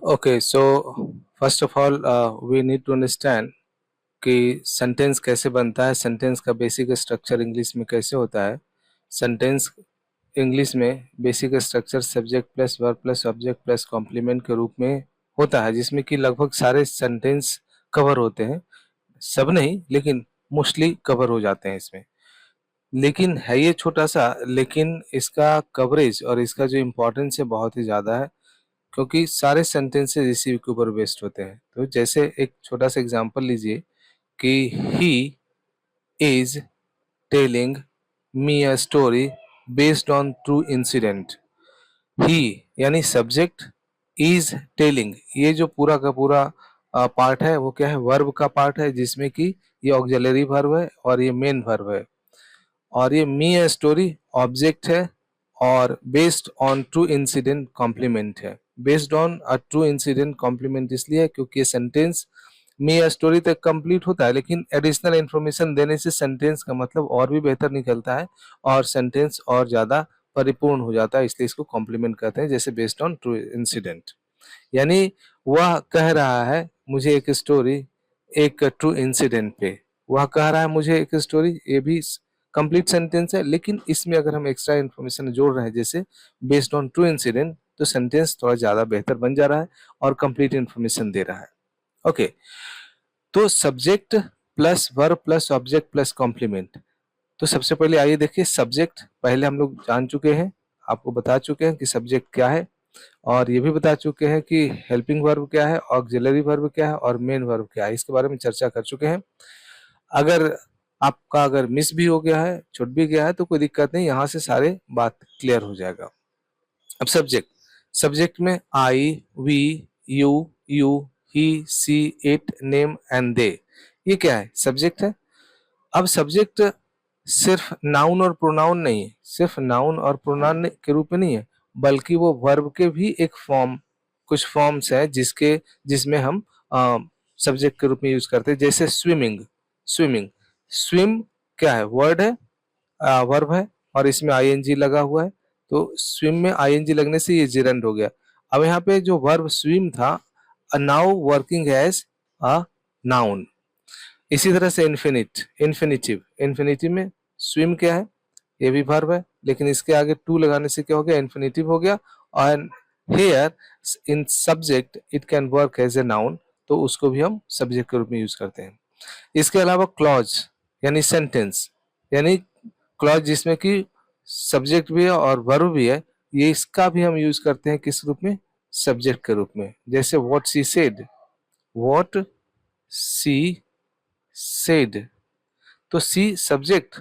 Okay, so first of all, we need to understand कि sentence कैसे बनता है, सेंटेंस का बेसिक स्ट्रक्चर इंग्लिश में कैसे होता है। सेंटेंस इंग्लिश में basic structure subject plus verb plus object plus complement के रूप में होता है, जिसमें कि लगभग सारे सेंटेंस कवर होते हैं। सब नहीं, लेकिन मोस्टली कवर हो जाते हैं इसमें। लेकिन है ये छोटा सा, लेकिन इसका कवरेज और इसका जो इम्पोर्टेंस है बहुत ही ज़्यादा है, क्योंकि सारे सेंटेंसेस इसी के ऊपर बेस्ड होते हैं। तो जैसे एक छोटा सा एग्जांपल लीजिए कि he is telling me a story based on true incident. He यानी सब्जेक्ट, इज टेलिंग, ये जो पूरा का पूरा पार्ट है वो क्या है, वर्ब का पार्ट है, जिसमें कि ये ऑक्सिलरी वर्ब है और ये मेन वर्ब है। और ये मी अ स्टोरी ऑब्जेक्ट है और based on true incident complement है। Based on a true incident complement इसलिए है क्योंकि ये सेंटेंस मी अ स्टोरी तक कंप्लीट होता है, लेकिन एडिशनल इंफॉर्मेशन देने से सेंटेंस का मतलब और भी बेहतर निकलता है और सेंटेंस और ज्यादा परिपूर्ण हो जाता है, इसलिए इसको कॉम्प्लीमेंट कहते हैं। जैसे बेस्ड ऑन ट्रू इंसिडेंट, यानी वह कह रहा है मुझे एक स्टोरी एक ट्रू इंसिडेंट पे। वह कह रहा है मुझे एक स्टोरी, ये भी कंप्लीट सेंटेंस है, लेकिन इसमें अगर हम एक्स्ट्रा इन्फॉर्मेशन जोड़ रहे हैं जैसे बेस्ड ऑन ट्रू इंसिडेंट, तो सेंटेंस थोड़ा ज्यादा बेहतर बन जा रहा है और कंप्लीट इन्फॉर्मेशन दे रहा है। ओके, तो subject plus verb plus object plus complement. तो सबसे पहले आइए देखिए, सब्जेक्ट पहले हम लोग जान चुके हैं, आपको बता चुके हैं कि सब्जेक्ट क्या है, और ये भी बता चुके हैं कि हेल्पिंग वर्ब क्या है, ऑक्सिलरी वर्ब क्या है और मेन वर्ब क्या है। इसके बारे में चर्चा कर चुके हैं। अगर आपका अगर मिस भी हो गया है, छूट भी गया है, तो कोई दिक्कत नहीं, यहाँ से सारे बात क्लियर हो जाएगा। अब सब्जेक्ट, सब्जेक्ट में I, we, you, he, she, it, name and they, ये क्या है, सब्जेक्ट है। अब सब्जेक्ट सिर्फ नाउन और प्रोनाउन नहीं है, सिर्फ नाउन और प्रोनाउन के रूप में नहीं है, बल्कि वो वर्ब के भी एक फॉर्म, कुछ फॉर्म्स है जिसमें हम सब्जेक्ट के रूप में यूज करते हैं। जैसे स्विमिंग, स्विमिंग, स्विम क्या है, वर्ड है, वर्ब है, और इसमें आईएनजी लगा हुआ है। तो स्विम में आईएनजी लगने से ये जेरेंड हो गया। अब यहाँ पे जो वर्ब स्विम था, now working as a noun. इसी तरह से इन्फिनिटिव, इन्फिनिटिव में स्विम क्या है, ये भी वर्ब है, लेकिन इसके आगे टू लगाने से क्या हो गया, इन्फिनिटिव हो गया। और here in subject it can work as a noun, तो उसको भी हम सब्जेक्ट के रूप में यूज करते हैं। इसके अलावा क्लॉज यानी सेंटेंस, यानी क्लॉज जिसमें कि सब्जेक्ट भी है और वर्ब भी है, ये इसका भी हम यूज करते हैं किस रूप में, सब्जेक्ट के रूप में। जैसे what she said, what she said, तो सी सब्जेक्ट,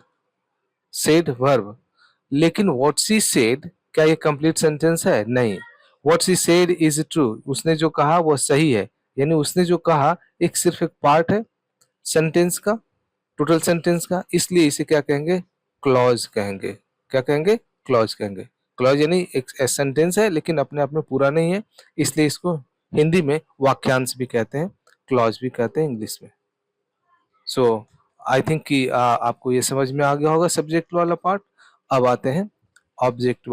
सेड वर्ब, लेकिन व्हाट सी सेड क्या ये कंप्लीट सेंटेंस है, नहीं। What she said is true, उसने जो कहा वो सही है, यानी उसने जो कहा एक सिर्फ एक पार्ट है सेंटेंस का, टोटल सेंटेंस का, इसलिए इसे क्या कहेंगे, क्लॉज कहेंगे। क्या कहेंगे, क्लॉज कहेंगे। क्लॉज यानी एक सेंटेंस है लेकिन अपने आप में पूरा नहीं है, इसलिए इसको हिंदी में वाक्यांश भी कहते हैं, क्लॉज भी कहते हैं इंग्लिश में। सो आई थिंक कि आपको ये समझ में आ गया होगा सब्जेक्ट वाला पार्ट। अब आते हैं ऑब्जेक्ट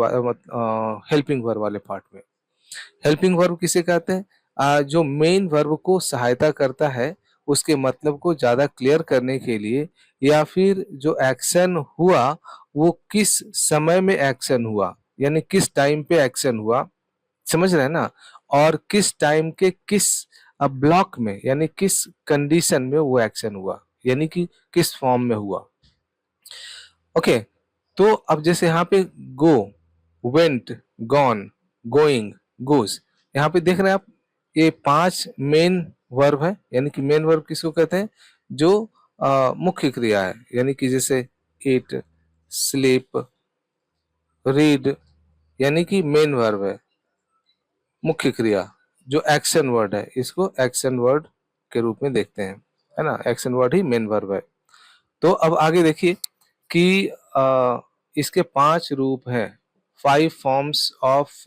हेल्पिंग वर्ब वाले पार्ट में। हेल्पिंग वर्ब किसे कहते हैं, जो मेन वर्ब को सहायता करता है उसके मतलब को ज्यादा क्लियर करने के लिए, या फिर जो एक्शन हुआ वो किस समय में एक्शन हुआ, यानी किस टाइम पे एक्शन हुआ, समझ रहे हैं ना, और किस टाइम के किस ब्लॉक में, यानी किस कंडीशन में वो एक्शन हुआ, यानी कि किस फॉर्म में हुआ। ओके, तो अब जैसे यहाँ पे गो, वेंट, गॉन, गोइंग, गोज, यहाँ पे देख रहे हैं आप, ये 5 मेन वर्ब है। यानी कि मेन वर्ब किसको कहते हैं, जो मुख्य क्रिया है, यानी कि जैसे ईट, स्लीप, रीड, यानी कि मेन वर्ब है, मुख्य क्रिया। जो एक्शन वर्ड है इसको एक्शन वर्ड के रूप में देखते हैं, है ना, एक्शन वर्ड ही मेन वर्ब है। तो अब आगे देखिए कि इसके 5 रूप हैं, 5 फॉर्म्स ऑफ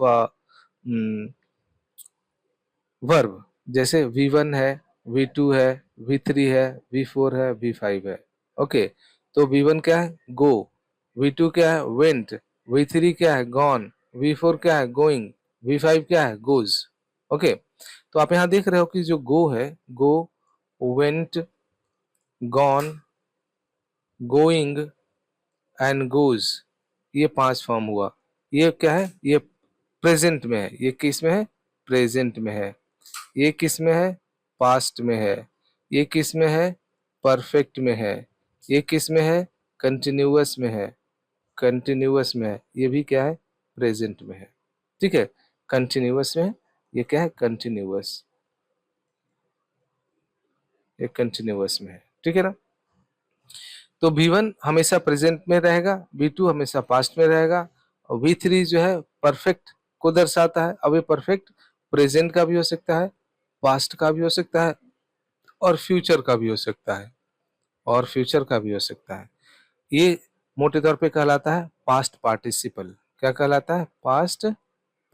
वर्ब। जैसे V1 है, V2 है, V3 है, V4 है, V5 है। ओके, तो V1 क्या है, गो, V2 क्या है, वेंट, V3 क्या है, गॉन, V4 क्या है, गोइंग, V5 क्या है, गोज। ओके, तो आप यहाँ देख रहे हो कि जो गो है, go, went, gone, going and goes, ये 5 फॉर्म हुआ। ये क्या है? ये प्रेजेंट में है। ये किस में है? प्रेजेंट में है। ये किस में है? पास्ट में है। ये किस में है? परफेक्ट में है। ये किस में है? कंटिन्यूअस में है। कंटिन्यूअस में है। ये भी क्या है? प्रेजेंट में है। ठीक है, कंटिन्यूअस में है। ये क्या है? कंटिन्यूअस, ये कंटिन्यूअस में है। ठीक है ना? तो V1 हमेशा प्रेजेंट में रहेगा, V2 हमेशा पास्ट में रहेगा, और V3 जो है परफेक्ट को दर्शाता है। अब ये परफेक्ट प्रेजेंट का भी हो सकता है, पास्ट का भी हो सकता है, और फ्यूचर का भी हो सकता है, और फ्यूचर का भी हो सकता है। ये मोटे तौर पे कहलाता है पास्ट पार्टिसिपल। क्या कहलाता है? Past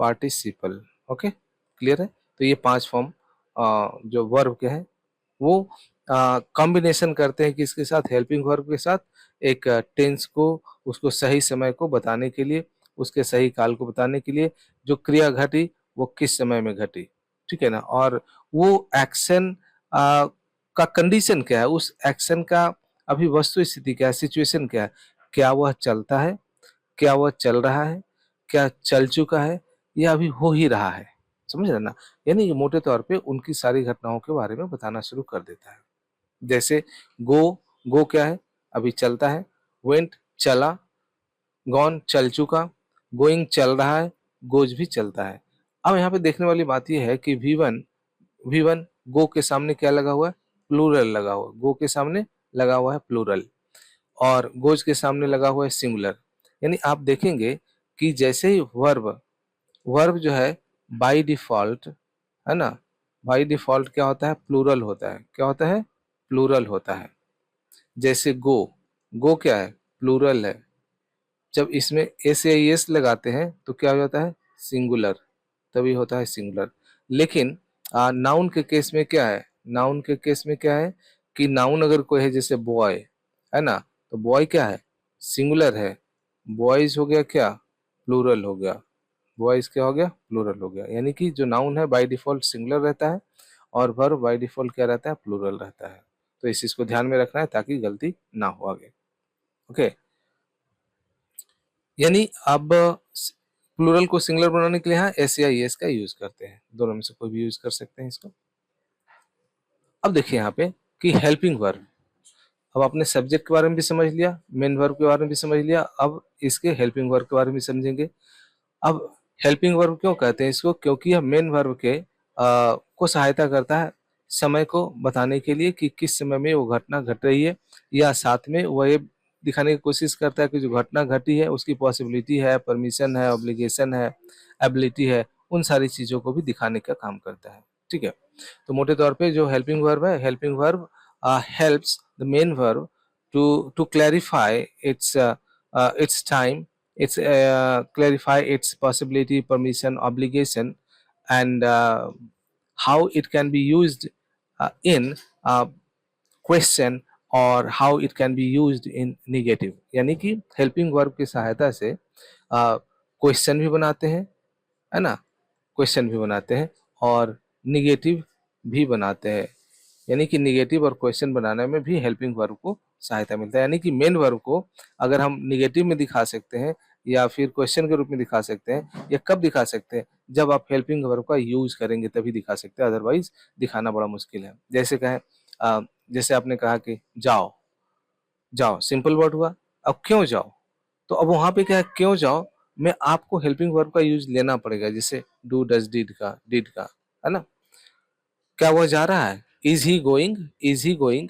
participle. ओके, क्लियर है? तो ये 5 फॉर्म जो वर्ब के हैं वो कॉम्बिनेशन करते हैं किसके साथ? हेल्पिंग वर्ब के साथ। एक टेंस को, उसको सही समय को बताने के लिए, उसके सही काल को बताने के लिए, जो क्रिया घटी वो किस समय में घटी। ठीक है ना? और वो एक्शन का कंडीशन क्या है, उस एक्शन का अभी वस्तु स्थिति क्या है, सिचुएशन क्या है, क्या वह चलता है, क्या वह चल रहा है, क्या चल चुका है, या अभी हो ही रहा है। समझ रहे ना? यानी ये मोटे तौर पे उनकी सारी घटनाओं के बारे में बताना शुरू कर देता है। जैसे गो, गो क्या है? अभी चलता है। वेंट चला, गॉन चल चुका, गोइंग चल रहा है, गोज भी चलता है। अब यहाँ पे देखने वाली बात यह है कि V1 गो के सामने क्या लगा हुआ है? प्लूरल लगा हुआ। गो के सामने लगा हुआ है प्लूरल, और गोज के सामने लगा हुआ है सिंगुलर। यानी आप देखेंगे कि जैसे ही वर्ब, वर्ब जो है बाय डिफॉल्ट, है ना, बाय डिफॉल्ट क्या होता है? प्लूरल होता है। क्या होता है? प्लूरल होता है। जैसे गो, गो क्या है? प्लूरल है। जब इसमें एस या एस लगाते हैं तो क्या हो जाता है? सिंगुलर, तभी होता है सिंगुलर। लेकिन नाउन के केस में क्या है? नाउन के केस में क्या है कि नाउन अगर कोई है, जैसे बॉय, है ना, तो बॉय क्या है? सिंगुलर है। बॉयज हो गया क्या? प्लूरल हो गया। बॉयज क्या हो गया? प्लूरल हो गया। यानी कि जो नाउन है बाय डिफॉल्ट सिंगुलर रहता है, और वर्ब बाय डिफॉल्ट क्या रहता है? प्लूरल रहता है। तो इस चीज को ध्यान में रखना है ताकि गलती ना हो आगे। ओके, यानी अब प्लूरल को सिंगुलर बनाने के लिए यहाँ एस या एस का यूज करते हैं। दोनों में से कोई भी यूज कर सकते हैं इसको। अब देखिए यहाँ पे कि हेल्पिंग वर्ब। अब आपने सब्जेक्ट के बारे में भी समझ लिया, मेन वर्ब के बारे में भी समझ लिया, अब इसके हेल्पिंग वर्ब के बारे में समझेंगे। अब हेल्पिंग वर्ब क्यों कहते हैं इसको? क्योंकि यह मेन वर्ब के को सहायता करता है समय को बताने के लिए कि किस समय में वो घटना घट रही है, या साथ में वह ये दिखाने की कोशिश करता है कि जो घटना घटी है उसकी पॉसिबिलिटी है, परमिशन है, ऑब्लिगेशन है, एबिलिटी है, उन सारी चीज़ों को भी दिखाने का काम करता है। ठीक है, तो मोटे तौर पे जो हेल्पिंग वर्ब है, helping verb helps the main verb to clarify its time, its clarify its possibility, permission, obligation, and how it can be used in question, और how it can be used in negative। यानी कि helping verb की सहायता से question भी बनाते हैं, है ना, क्वेश्चन भी बनाते हैं, और निगेटिव भी बनाते हैं। यानी कि निगेटिव और क्वेश्चन बनाने में भी हेल्पिंग वर्ब को सहायता मिलता है। यानी कि मेन वर्ब को अगर हम निगेटिव में दिखा सकते हैं, या फिर क्वेश्चन के रूप में दिखा सकते हैं, या कब दिखा सकते हैं? जब आप हेल्पिंग वर्ब का यूज करेंगे तभी दिखा सकते हैं, अदरवाइज दिखाना बड़ा मुश्किल है। जैसे कहें जैसे आपने कहा कि जाओ, जाओ सिंपल वर्ड हुआ। अब क्यों जाओ? तो अब वहां पे क्या है? क्यों जाओ में आपको हेल्पिंग वर्ब का यूज लेना पड़ेगा, जैसे डू, डज, डिड का, है ना। क्या वह जा रहा है? Is he going, is he going.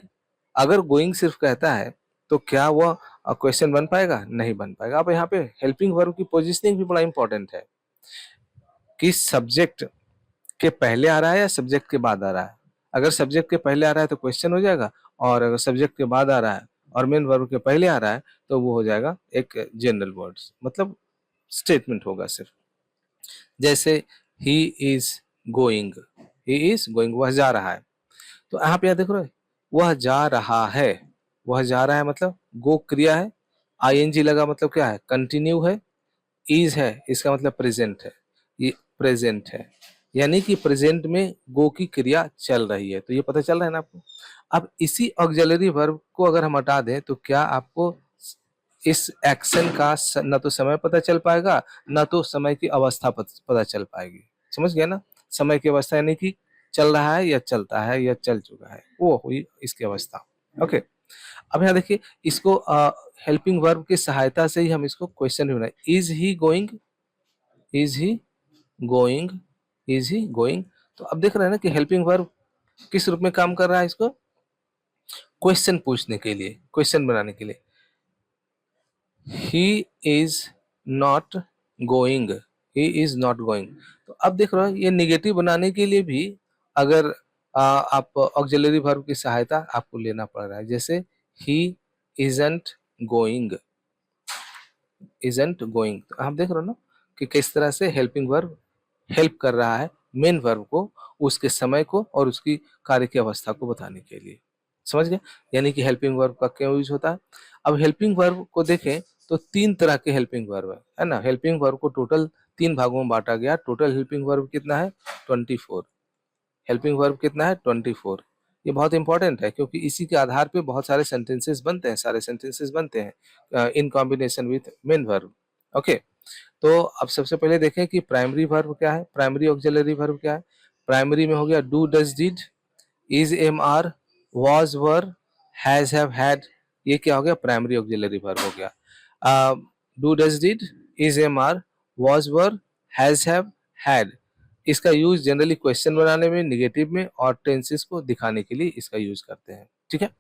अगर गोइंग सिर्फ कहता है तो क्या वह क्वेश्चन बन पाएगा? नहीं बन पाएगा। अब यहाँ पे हेल्पिंग वर्ब की पोजिशनिंग भी बड़ा इंपॉर्टेंट है कि सब्जेक्ट के पहले आ रहा है या सब्जेक्ट के बाद आ रहा है। अगर सब्जेक्ट के पहले आ रहा है तो क्वेश्चन हो जाएगा, और अगर सब्जेक्ट के बाद आ रहा है और मेन वर्ब के पहले आ रहा है तो वो हो जाएगा एक जनरल वर्ड्स, मतलब स्टेटमेंट होगा सिर्फ। जैसे he is going, he is going, वह जा रहा है। तो यहाँ पे यहाँ देख रहे हो, वह जा रहा है, वह जा रहा है मतलब गो क्रिया है, आईएनजी लगा मतलब क्या है? कंटिन्यू है। इज है, इसका मतलब प्रेजेंट है, ये प्रेजेंट है। यानी कि प्रेजेंट में गो की क्रिया चल रही है। तो ये पता चल रहा है ना आपको। अब इसी ऑक्सिलरी वर्ब को अगर हम हटा दें तो क्या आपको इस एक्शन का न तो समय पता चल पाएगा, न तो समय की अवस्था पता चल पाएगी। समझ गया ना? समय की अवस्था यानी कि चल रहा है या चलता है या चल चुका है, वो हुई इसकी अवस्था। ओके, अब यहाँ देखिए, इसको हेल्पिंग वर्ब की सहायता से ही हम इसको क्वेश्चन भी बनाए। Is he going, is he going, is he going. तो अब देख रहे हैं ना कि हेल्पिंग वर्ब किस रूप में काम कर रहा है, इसको क्वेश्चन पूछने के लिए, क्वेश्चन बनाने के लिए। He is not going, he is not going. तो अब देख रहे हो, ये निगेटिव बनाने के लिए भी अगर आप ऑक्सिलरी वर्ब की सहायता आपको लेना पड़ रहा है। जैसे ही इजंट गोइंग, इजंट गोइंग। तो आप देख रहे हो ना कि किस तरह से हेल्पिंग वर्ब हेल्प कर रहा है मेन वर्ब को, उसके समय को और उसकी कार्य की अवस्था को बताने के लिए। समझ गए? यानी कि हेल्पिंग वर्ब का क्या यूज होता है। अब हेल्पिंग वर्ब को देखें तो तीन तरह के हेल्पिंग वर्ब है ना। हेल्पिंग वर्ब को टोटल तीन भागों में बांटा गया। टोटल हेल्पिंग वर्ब कितना है? 24। हेल्पिंग वर्ब कितना है? 24। ये बहुत इंपॉर्टेंट है क्योंकि इसी के आधार पे बहुत सारे सेंटेंसेस बनते हैं, सारे सेंटेंसेस बनते हैं in combination with main verb. Okay, तो अब सबसे पहले देखें कि प्राइमरी वर्ब क्या है, प्राइमरी ऑक्सिलरी वर्ब क्या है। प्राइमरी में हो गया do, does, did, is, am, are, was, were, has, have, had. ये क्या हो गया? प्राइमरी ऑक्सिलरी वर्ब हो गया। Do, does, did, is, am, are, was, were, has, have, had. इसका यूज जनरली क्वेश्चन बनाने में, निगेटिव में और टेंसेस को दिखाने के लिए इसका यूज करते हैं। ठीक है।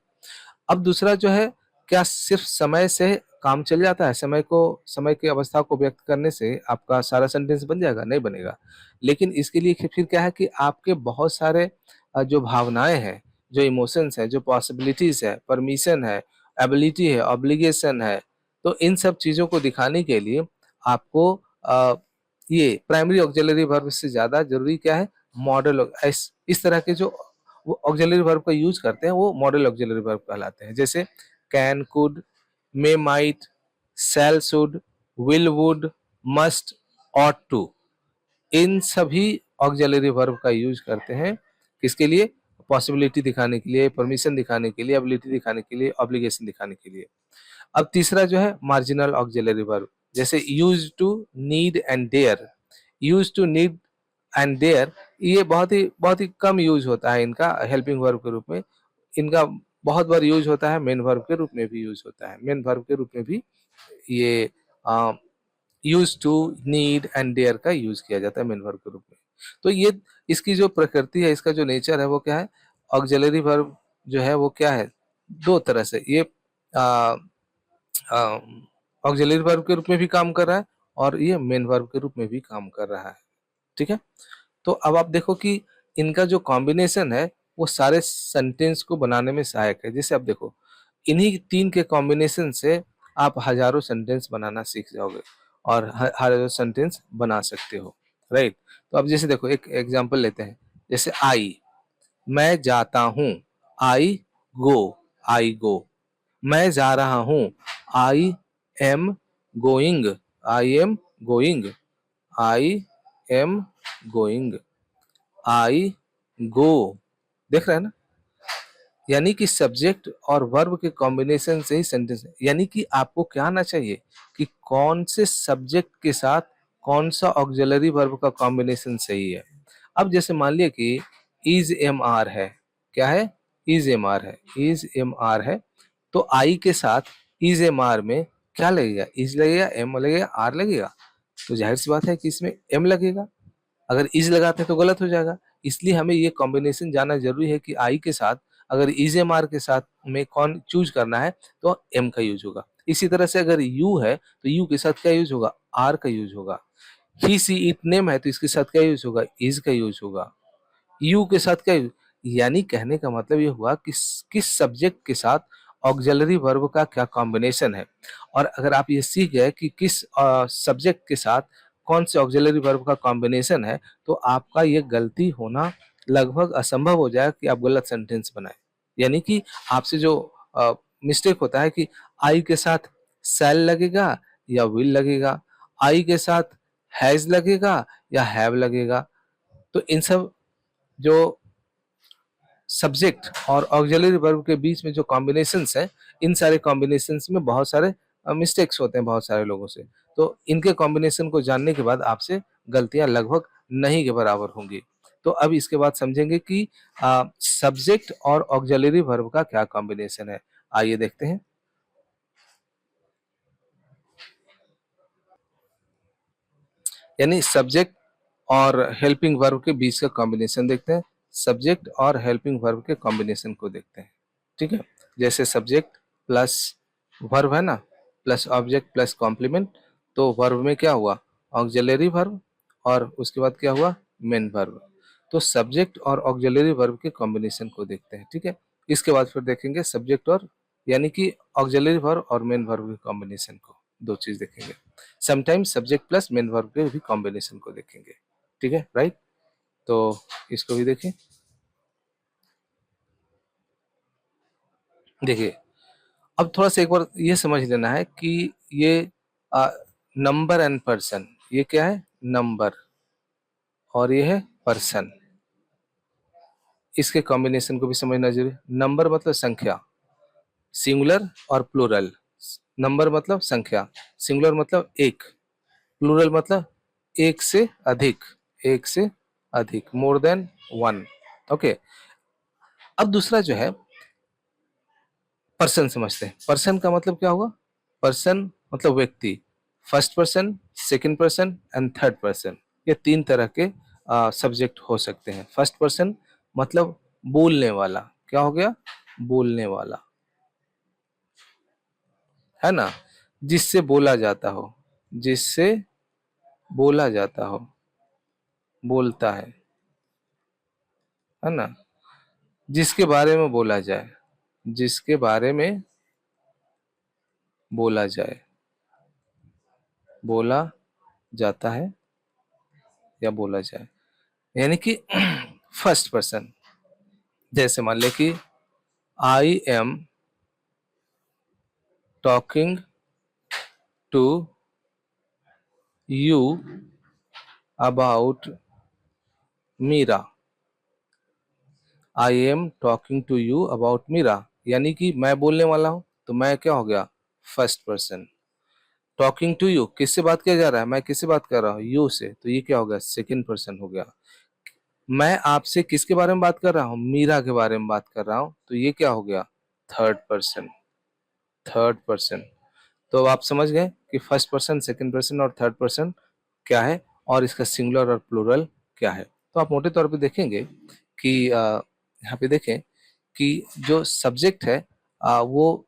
अब दूसरा जो है, क्या सिर्फ समय से काम चल जाता है? समय को, समय की अवस्था को व्यक्त करने से आपका सारा सेंटेंस बन जाएगा? नहीं बनेगा। लेकिन इसके लिए फिर क्या है कि आपके बहुत सारे जो भावनाएं हैं, जो इमोशंस हैं, जो पॉसिबिलिटीज है, परमिशन है, एबिलिटी है, ऑब्लिगेशन है, तो इन सब चीजों को दिखाने के लिए आपको ये प्राइमरी ऑक्सिलरी वर्ब से ज्यादा जरूरी क्या है? मॉडल। इस तरह के जो वो ऑक्सिलरी वर्ब का यूज करते हैं वो मॉडल ऑक्सिलरी वर्ब कहलाते हैं। जैसे can, could, may, might, shall, should, will, would, must, ought to. इन सभी ऑक्सिलरी वर्ब का यूज करते हैं किसके लिए? पॉसिबिलिटी दिखाने के लिए, परमिशन दिखाने के लिए, एबिलिटी दिखाने के लिए, ऑब्लिगेशन दिखाने के लिए। अब तीसरा जो है मार्जिनल ऑक्सिलरी वर्ब, जैसे use to, need and dare. Use to, need and dare, ये बहुत ही कम यूज होता है इनका हेल्पिंग वर्ब के रूप में। इनका बहुत बार यूज होता है मेन वर्ब के रूप में भी यूज होता है। मेन वर्ब के रूप में भी ये use to, need and dare का यूज किया जाता है मेन वर्ब के रूप में। तो ये इसकी जो प्रकृति है, इसका जो नेचर है वो क्या है? ऑक्सिलरी वर्ब जो है वो क्या है? दो तरह से ये ऑक्सिलरी वर्ब के रूप में भी काम कर रहा है और ये मेन वर्ब के रूप में भी काम कर रहा है। ठीक है। तो अब आप देखो कि इनका जो कॉम्बिनेशन है वो सारे सेंटेंस को बनाने में सहायक है। जैसे आप देखो, इन्हीं तीन के कॉम्बिनेशन से आप हजारों सेंटेंस बनाना सीख जाओगे और हजारों सेंटेंस बना सकते हो। राइट। तो अब जैसे देखो, एक एग्जांपल लेते हैं। जैसे आई, मैं जाता हूँ। आई गो, आई गो। मैं जा रहा हूँ। I am going, I am going, I am going, I go. देख रहे हैं ना? यानी कि सब्जेक्ट और वर्ब के कॉम्बिनेशन से ही सेंटेंस है। यानी कि आपको क्या आना चाहिए कि कौन से सब्जेक्ट के साथ कौन सा ऑक्सिलरी वर्ब का कॉम्बिनेशन सही है। अब जैसे मान लिया कि इज, एम, आर है। क्या है? इज, एम, आर है। इज, एम, आर है। तो आई के साथ इज, एम, आर में क्या लगेगा? इज लगेगा, एम लगेगा, आर लगेगा। तो जाहिर सी बात है कि इसमें एम लगेगा। अगर इज लगाते हैं तो गलत हो जाएगा। इसलिए हमें ये कॉम्बिनेशन जानना जरूरी है कि आई के साथ अगर इज, एम, आर के साथ में कौन चूज करना है तो एम का यूज होगा। इसी तरह से अगर यू है तो यू के साथ क्या यूज होगा? आर का यूज होगा। ही, सी, इट, नेम है तो इसके साथ क्या यूज होगा? इज का यूज होगा। यू के साथ क्या यूज? यानी कहने का मतलब ये हुआ कि किस सब्जेक्ट के साथ ऑक्सिलरी वर्ब का क्या कॉम्बिनेशन है। और अगर आप ये सीख गए कि किस सब्जेक्ट के साथ कौन से ऑक्सिलरी वर्ब का कॉम्बिनेशन है, तो आपका ये गलती होना लगभग असंभव हो जाएगा कि आप गलत सेंटेंस बनाए। यानी कि आपसे जो मिस्टेक होता है कि आई के साथ सेल लगेगा या विल लगेगा, आई के साथ हैज लगेगा या हैव लगेगा। तो इन सब जो सब्जेक्ट और ऑक्सिलरी वर्ब के बीच में जो कॉम्बिनेशंस है, इन सारे कॉम्बिनेशंस में बहुत सारे मिस्टेक्स होते हैं बहुत सारे लोगों से। तो इनके कॉम्बिनेशन को जानने के बाद आपसे गलतियां लगभग नहीं के बराबर होंगी। तो अब इसके बाद समझेंगे कि सब्जेक्ट और ऑक्सिलरी वर्ब का क्या कॉम्बिनेशन है। आइए देखते हैं। यानी सब्जेक्ट और हेल्पिंग वर्ब के बीच का कॉम्बिनेशन देखते हैं। सब्जेक्ट और हेल्पिंग वर्ब के कॉम्बिनेशन को देखते हैं। ठीक है, जैसे सब्जेक्ट प्लस वर्ब है ना, प्लस ऑब्जेक्ट प्लस कॉम्प्लीमेंट, तो वर्ब में क्या हुआ, ऑक्सिलरी वर्ब, और उसके बाद क्या हुआ, मेन वर्ब। तो सब्जेक्ट और ऑक्सिलरी वर्ब के कॉम्बिनेशन को देखते हैं। ठीक है, इसके बाद फिर देखेंगे सब्जेक्ट और यानी कि ऑक्सिलरी वर्ब और मेन वर्ब के कॉम्बिनेशन को, दो चीज देखेंगे। Sometimes subject plus main verb के भी कॉम्बिनेशन को देखेंगे। ठीक है, राइट। तो इसको भी देखें। देखिए, अब थोड़ा सा एक बार ये समझ लेना है कि ये नंबर एंड पर्सन, ये क्या है, नंबर, और ये है पर्सन। इसके कॉम्बिनेशन को भी समझना जरूरी। नंबर मतलब संख्या, सिंगुलर और प्लूरल। नंबर मतलब संख्या, सिंगुलर मतलब एक, प्लूरल मतलब एक से अधिक, एक से अधिक, मोर देन वन। ओके, अब दूसरा जो है पर्सन समझते हैं। पर्सन का मतलब क्या होगा, पर्सन मतलब व्यक्ति, first person, second person and third person, ये तीन तरह के सब्जेक्ट हो सकते हैं। फर्स्ट पर्सन मतलब बोलने वाला, क्या हो गया, बोलने वाला, है ना, जिससे बोला जाता हो, जिससे बोला जाता हो, बोलता है ना, जिसके बारे में बोला जाए, जिसके बारे में बोला जाए, बोला जाता है या बोला जाए, यानी कि फर्स्ट पर्सन। जैसे मान ले कि I am talking to you about Meera, I am talking to you about Meera, यानी कि मैं बोलने वाला हूं, तो मैं क्या हो गया, first person. Talking to you, किससे बात किया जा रहा है, मैं किससे बात कर रहा हूँ, यू से, तो ये क्या हो गया, सेकंड पर्सन हो गया। मैं आपसे किसके बारे में बात कर रहा हूँ, मीरा के बारे में बात कर रहा हूँ, तो ये क्या हो गया, थर्ड पर्सन, थर्ड पर्सन। तो आप समझ गए कि फर्स्ट पर्सन, सेकंड पर्सन और थर्ड पर्सन क्या है, और इसका सिंगुलर और प्लूरल क्या है। तो आप मोटे तौर पे देखेंगे कि यहाँ पे देखें कि जो सब्जेक्ट है वो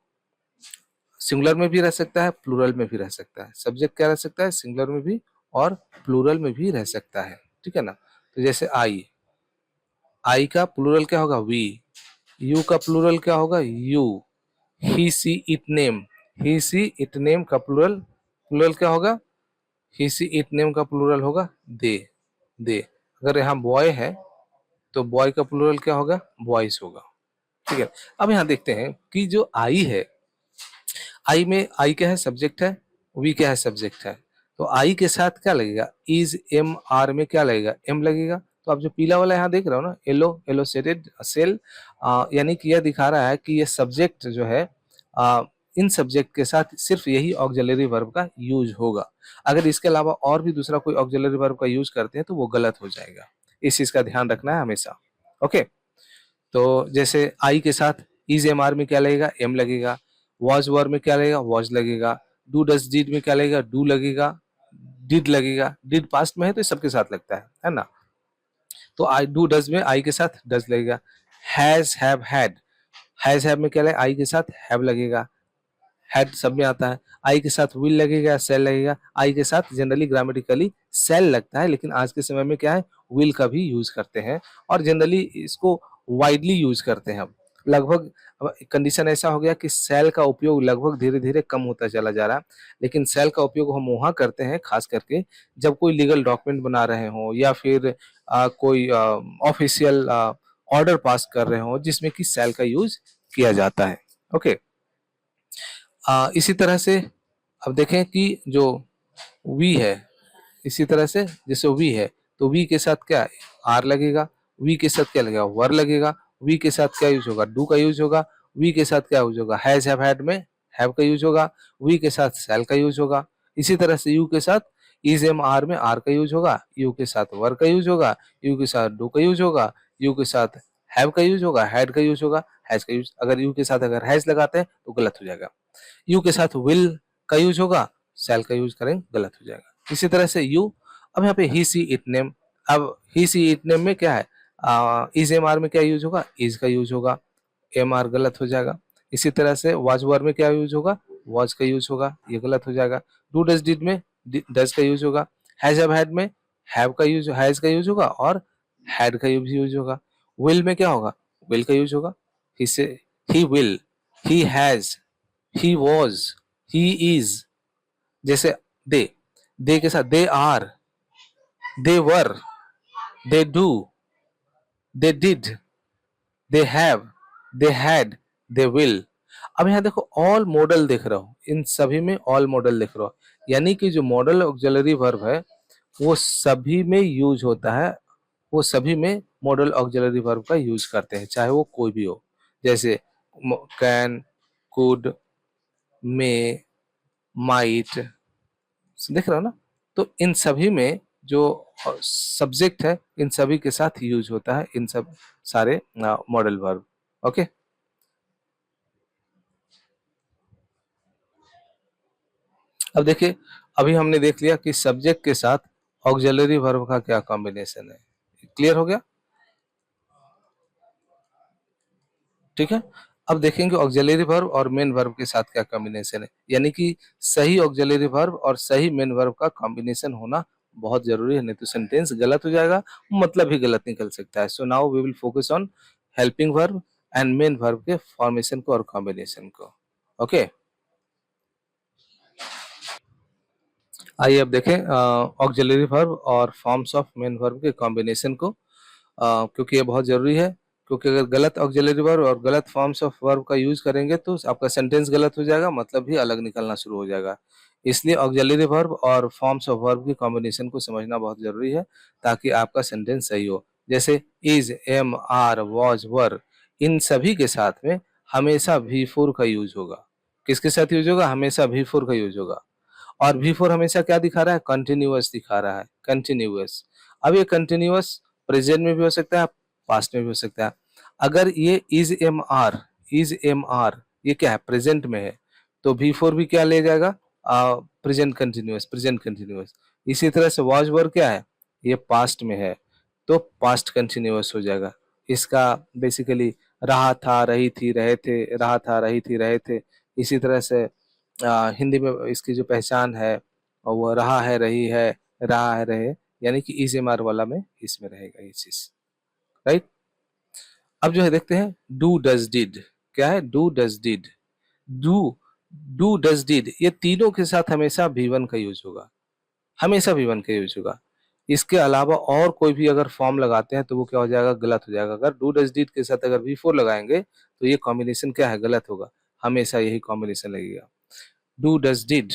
सिंगुलर में भी रह सकता है, प्लूरल में भी रह सकता है। सब्जेक्ट क्या रह सकता है, सिंगुलर में भी और प्लूरल में भी रह सकता है। ठीक है ना, तो जैसे आई, आई का प्लूरल क्या होगा, वी। यू का प्लूरल क्या होगा, you. He she it name, he she it name का प्लूरल, प्लूरल क्या होगा, ही सी इट नेम का प्लूरल होगा दे, दे। अगर यहाँ बॉय है तो बॉय का प्लूरल क्या होगा, बॉयज होगा। ठीक है, अब यहाँ देखते हैं कि जो आई है, आई में आई क्या है, सब्जेक्ट है, वी क्या है, सब्जेक्ट है। तो आई के साथ क्या लगेगा, इज, एम, आर में क्या लगेगा, एम लगेगा। तो आप जो पीला वाला यहाँ देख रहे हो ना, येलो, एलोसेटेड सेल, यानी कि यह दिखा रहा है कि ये सब्जेक्ट जो है इन सब्जेक्ट के साथ सिर्फ यही ऑक्सिलरी वर्ब का यूज होगा। अगर इसके अलावा और भी दूसरा कोई ऑक्सिलरी वर्ब का यूज करते हैं तो वो गलत हो जाएगा। इस चीज का ध्यान रखना है हमेशा। ओके, तो जैसे आई के साथ इज, एम, आर में क्या लगेगा, एम लगेगा। वॉज वर्ब में क्या लगेगा, वॉज लगेगा। डू, डज, डिड में क्या लगेगा, डू लगेगा, डिड लगेगा। डिड पास्ट में है तो सबके साथ लगता है ना। तो आई, डू, डज में आई के साथ डज लगेगा। Has, have, had, has, have में क्या लगेगा, आई के साथ हैव लगेगा। हैड सब में आता है। आई के साथ विल लगेगा, सेल लगेगा। आई के साथ जनरली ग्रामेटिकली सेल लगता है, लेकिन आज के समय में क्या है, विल का भी यूज करते हैं, और जनरली इसको वाइडली यूज करते हैं। लगभग कंडीशन ऐसा हो गया कि सेल का उपयोग लगभग धीरे धीरे कम होता चला जा रहा है। लेकिन सेल का उपयोग हम वहां करते हैं खास करके जब कोई लीगल डॉक्यूमेंट बना रहे हो, या फिर कोई ऑफिशियल ऑर्डर पास कर रहे हो जिसमें कि सेल का यूज किया जाता है। ओके, इसी तरह से अब देखें कि जो वी है, इसी तरह से जैसे वी है तो वी के साथ क्या आर लगेगा, वी के साथ क्या लगेगा वर लगेगा, वी के साथ क्या यूज होगा डू का यूज होगा, वी के साथ क्या यूज होगा हैज हैव हैड में हैव का यूज होगा, वी के साथ शैल का यूज होगा। इसी तरह से यू के साथ इज एम आर में आर का यूज होगा, यू के साथ वर का यूज होगा, यू के साथ डू का यूज होगा, यू के साथ हैव का यूज होगा, हैड का यूज होगा, हैज का यूज। अगर यू के साथ अगर हैज लगाते हैं तो गलत हो जाएगा। यू के साथ विल का यूज होगा, शैल का यूज करेंगे गलत हो जाएगा। इसी तरह से यू, अब यहाँ पे ही सी इट नेम, अब ही सी इट नेम में क्या है इज एम आर में क्या यूज होगा इज का यूज होगा, एम आर गलत हो जाएगा। इसी तरह से वाज वर में क्या यूज होगा वाज का यूज होगा, ये गलत हो जाएगा। डू डज डिड में डज का यूज होगा, हैज हैव हैड में हैव का यूज हैज का यूज होगा और हैड का यूज होगा। विल में क्या होगा विल का यूज होगा, ही से he will, he has, he was, he is. जैसे दे के साथ they are, they were, they do, they did, they have, they had, they will. अब यहाँ देखो ऑल मॉडल देख रहा हो, इन सभी में ऑल मॉडल देख रहा हो, यानी कि जो मॉडल ऑक्सिलरी वर्ब है वो सभी में यूज होता है, वो सभी में मॉडल ऑक्सिलरी वर्ब का यूज करते हैं, चाहे वो कोई भी हो। जैसे कैन, कुड, मे, माइट, देख रहे हो ना। तो इन सभी में जो सब्जेक्ट है इन सभी के साथ यूज होता है इन सब सारे मॉडल वर्ब। ओके, अब देखिए अभी हमने देख लिया कि सब्जेक्ट के साथ ऑक्सिलरी वर्ब का क्या कॉम्बिनेशन है। क्लियर हो गया, ठीक है। अब देखेंगे ऑक्सिलरी वर्ब और मेन वर्ब के साथ क्या कॉम्बिनेशन है, यानी कि सही ऑक्सिलरी वर्ब और सही मेन वर्ब का कॉम्बिनेशन होना बहुत जरूरी है, नहीं तो सेंटेंस गलत हो जाएगा, मतलब भी गलत निकल सकता है। So now we will focus on helping verb and main verb के फॉर्मेशन को और कॉम्बिनेशन को। ओके, आइए अब देखें ऑक्सिलरी वर्ब और फॉर्म्स ऑफ मेन वर्ब के कॉम्बिनेशन को, क्योंकि ये बहुत जरूरी है। क्योंकि अगर गलत ऑक्सिलरी वर्ब और गलत फॉर्म्स ऑफ वर्ब का यूज करेंगे तो आपका सेंटेंस गलत हो जाएगा, मतलब भी अलग निकलना शुरू हो जाएगा। इसलिए ऑक्सिलरी वर्ब और फॉर्म्स ऑफ वर्ब की कॉम्बिनेशन को समझना बहुत जरूरी है ताकि आपका सेंटेंस सही हो। जैसे इज, एम, आर, वॉज, वर, इन सभी के साथ में हमेशा वी फोर का यूज होगा। किसके साथ यूज होगा हमेशा वी फोर का यूज होगा। और वी फोर हमेशा क्या दिखा रहा है कंटिन्यूअस दिखा रहा है, कंटिन्यूअस। अब ये कंटिन्यूअस प्रेजेंट में भी हो सकता है पास्ट में भी हो सकता है। अगर ये इज एम आर ये क्या है प्रेजेंट में है तो वी फोर भी क्या ले जाएगा प्रेजेंट कंटिन्यूअस, प्रेजेंट कंटिन्यूअस। इसी तरह से वॉज वर क्या है ये पास्ट में है तो पास्ट कंटिन्यूअस हो जाएगा। इसका बेसिकली रहा था रही थी रहे थे, रहा था रही थी रहे थे। इसी तरह से हिंदी में इसकी जो पहचान है और वो रहा है रही है रहा है रहे, यानी कि इज एम आर वाला में इसमें रहेगा ये चीज, राइट। अब जो है देखते हैं डू डज डिड, क्या है do does did, do do does did ये तीनों के साथ हमेशा V1 का यूज होगा, हमेशा V1 का यूज होगा। इसके अलावा और कोई भी अगर फॉर्म लगाते हैं तो वो क्या हो जाएगा गलत हो जाएगा। अगर डू डज डिड के साथ अगर V4 लगाएंगे तो ये कॉम्बिनेशन क्या है गलत होगा, हमेशा यही कॉम्बिनेशन लगेगा डू डज डिड।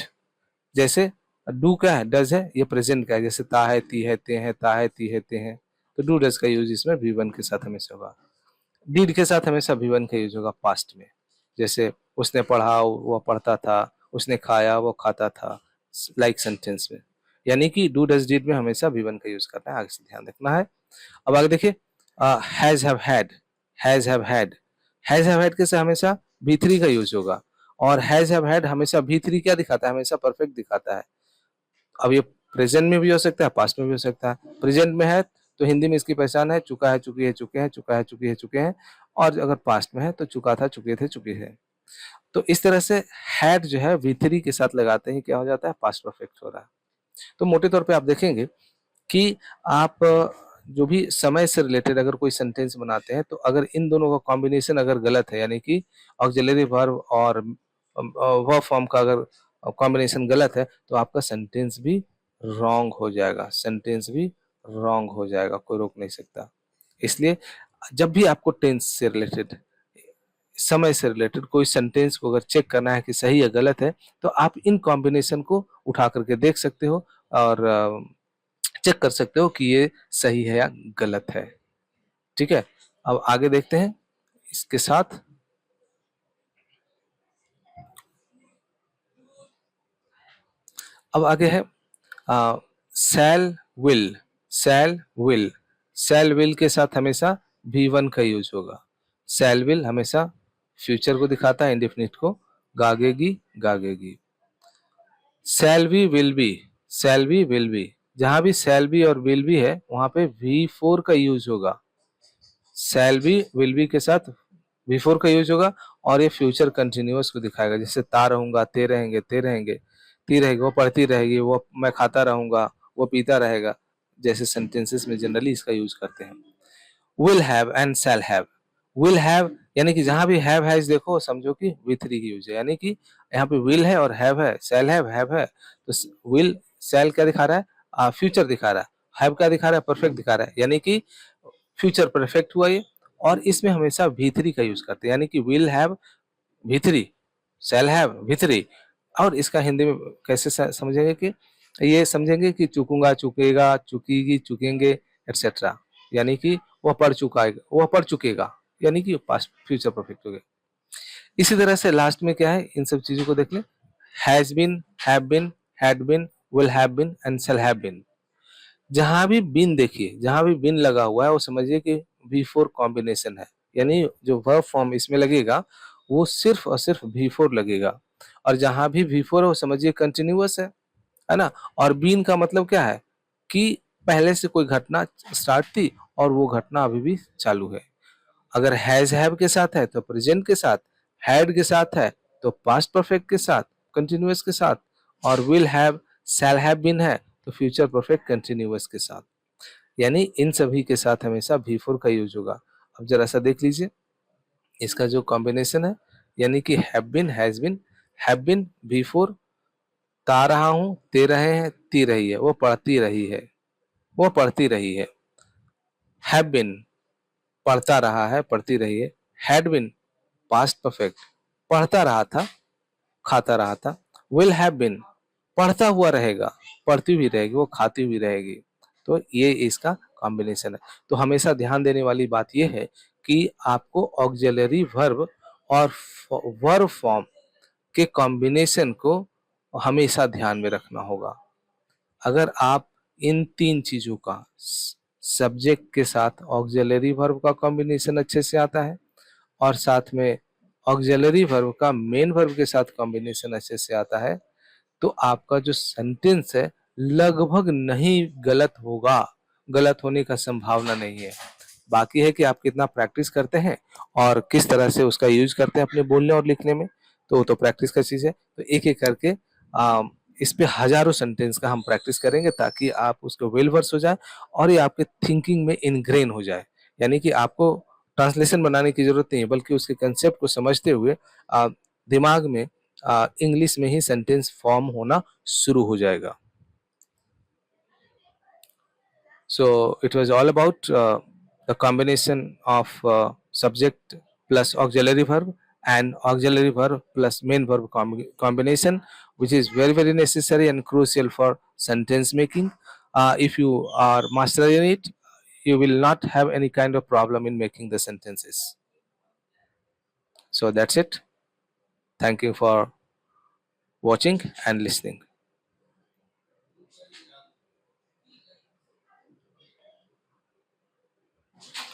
जैसे डू क्या है डज है ये प्रेजेंट का है, जैसे ता है ती है ते हैं ता है ती है ते हैं, तो डू डज का यूज इसमें V1 के साथ हमेशा होगा। डिड के साथ हमेशा V1 का यूज होगा पास्ट में, जैसे उसने पढ़ा वो पढ़ता था, उसने खाया वो खाता था, लाइक सेंटेंस में। यानी कि डू डज डिड में हमेशा V1 का यूज करना है, आगे से ध्यान रखना है। अब आगे देखिए has have had, has have had, has have had के साथ हमेशा V3 का यूज होगा। और हैज हैव हैड हमेशा V3 क्या दिखाता है हमेशा परफेक्ट दिखाता है। अब ये प्रेजेंट में भी हो सकता है पास्ट में भी हो सकता है। प्रेजेंट में है तो हिंदी में इसकी पहचान है चुका है चुकी है चुके हैं, चुका है चुकी है चुके हैं। और अगर पास्ट में है तो चुका था चुके थे चुके हैं। तो इस तरह से हैड जो है V3 के साथ लगाते ही क्या हो जाता है पास्ट परफेक्ट हो रहा है। तो मोटे तौर पे आप देखेंगे कि आप जो भी समय से रिलेटेड अगर कोई सेंटेंस बनाते हैं तो अगर इन दोनों का कॉम्बिनेशन अगर गलत है, यानी कि ऑक्सिलरी वर्ब और वर्ब फॉर्म का अगर कॉम्बिनेशन गलत है तो आपका सेंटेंस भी रॉन्ग हो जाएगा, सेंटेंस भी रॉन्ग हो जाएगा, कोई रोक नहीं सकता। इसलिए जब भी आपको टेंस से रिलेटेड समय से रिलेटेड कोई सेंटेंस को अगर चेक करना है कि सही या गलत है तो आप इन कॉम्बिनेशन को उठा करके देख सकते हो और चेक कर सकते हो कि ये सही है या गलत है। ठीक है, अब आगे देखते हैं इसके साथ। अब आगे है शैल will. Shell will, shell will के साथ हमेशा V1 का यूज होगा। शैल विल हमेशा फ्यूचर को दिखाता है, इंडेफिनिट को। गागेगी, गागेगी। Shall be, will be, shall be, will be, जहां भी शैल बी और विल बी है वहां पे V4 का यूज होगा। शैल बी, विल बी के साथ V4 का यूज होगा और ये फ्यूचर कंटिन्यूअस को दिखाएगा। जैसे ता रहूंगा, ते रहेंगे, ते रहेंगे, ती रहेगी, वो पढ़ती रहेगी, वो मैं खाता रहूंगा, वो पीता रहेगा, जैसे सेंटेंसेस में जनरली इसका यूज करते हैं। Will have and shall have. Will have यानी कि जहां भी हैज देखो समझो कि V3 की यूज है, यानी कि यहाँ पे विल है और है, शैल हैव है, तो विल शैल क्या दिखा रहा है, फ्यूचर दिखा रहा है। हैव क्या दिखा रहा है, परफेक्ट दिखा रहा है, यानी कि फ्यूचर परफेक्ट हुआ ये। और इसमें हमेशा V3 का यूज करते हैं, यानी कि will have V3, shall have V3। और इसका हिंदी में कैसे समझेंगे कि ये समझेंगे कि चुकूंगा, चुकेगा, चुकीगी, चुकेंगे, एक्सेट्रा, यानी कि वह पढ़ चुका है, वह पढ़ चुकेगा, यानी कि पास्ट फ्यूचर परफेक्ट हो गया। इसी तरह से लास्ट में क्या है, इन सब चीजों को देख ले। Has been, have been, had been, will have been and shall have been. जहां भी बिन देखिए, जहां भी बिन लगा हुआ है वो समझिए कि V4 कॉम्बिनेशन है, यानी जो वर्ब फॉर्म इसमें लगेगा वो सिर्फ और सिर्फ V4 लगेगा। और जहां भी V4 है वो समझिए कंटिन्यूअस है ना। और बीन का मतलब क्या है कि पहले से कोई घटना स्टार्ट थी और वो घटना अभी भी चालू है। अगर हैज हैव के साथ है तो प्रेजेंट के साथ, हैड के साथ है तो पास्ट परफेक्ट के साथ, कंटिन्यूअस के साथ, और will have, shall have been है तो फ्यूचर परफेक्ट कंटिन्यूअस के साथ। यानी इन सभी के साथ हमेशा V4 का यूज होगा। अब जरा सा देख लीजिए इसका जो कॉम्बिनेशन है, यानी कि have been, has been, have been V4, ता रहा हूं, ते रहे हैं, ती रही है, वो पढ़ती रही है, वो पढ़ती रही है। हैव बीन, पढ़ता रहा है, पढ़ती रही है। हैड बीन, पास्ट परफेक्ट, पढ़ता रहा था, खाता रहा था। विल हैव बीन, पढ़ता हुआ रहेगा, पढ़ती हुई रहेगी, वो खाती हुई रहेगी। तो ये इसका कॉम्बिनेशन है। तो हमेशा ध्यान देने वाली बात यह है कि आपको ऑक्सिलरी वर्ब और वर्ब फॉर्म के कॉम्बिनेशन को हमेशा ध्यान में रखना होगा। अगर आप इन तीन चीजों का, सब्जेक्ट के साथ ऑक्सिलरी वर्ब का कॉम्बिनेशन अच्छे से आता है और साथ में ऑक्सिलरी वर्ब का मेन वर्ब के साथ कॉम्बिनेशन अच्छे से आता है, तो आपका जो सेंटेंस है लगभग नहीं गलत होगा, गलत होने का संभावना नहीं है। बाकी है कि आप कितना प्रैक्टिस करते हैं और किस तरह से उसका यूज करते हैं अपने बोलने और लिखने में, तो वो तो प्रैक्टिस का चीज है। तो एक एक करके इस पे हजारों सेंटेंस का हम प्रैक्टिस करेंगे ताकि आप उसको वेल वर्स हो जाए और ये आपके थिंकिंग में इनग्रेन हो जाए। यानी कि आपको ट्रांसलेशन बनाने की जरूरत नहीं है, बल्कि उसके कंसेप्ट को समझते हुए दिमाग में इंग्लिश में ही सेंटेंस फॉर्म होना शुरू हो जाएगा। So it was all about the combination of subject plus auxiliary verb and auxiliary verb plus main verb combination, which is very necessary and crucial for sentence making. If you are mastering it, you will not have any kind of problem in making the sentences. So that's it. Thank you for watching and listening.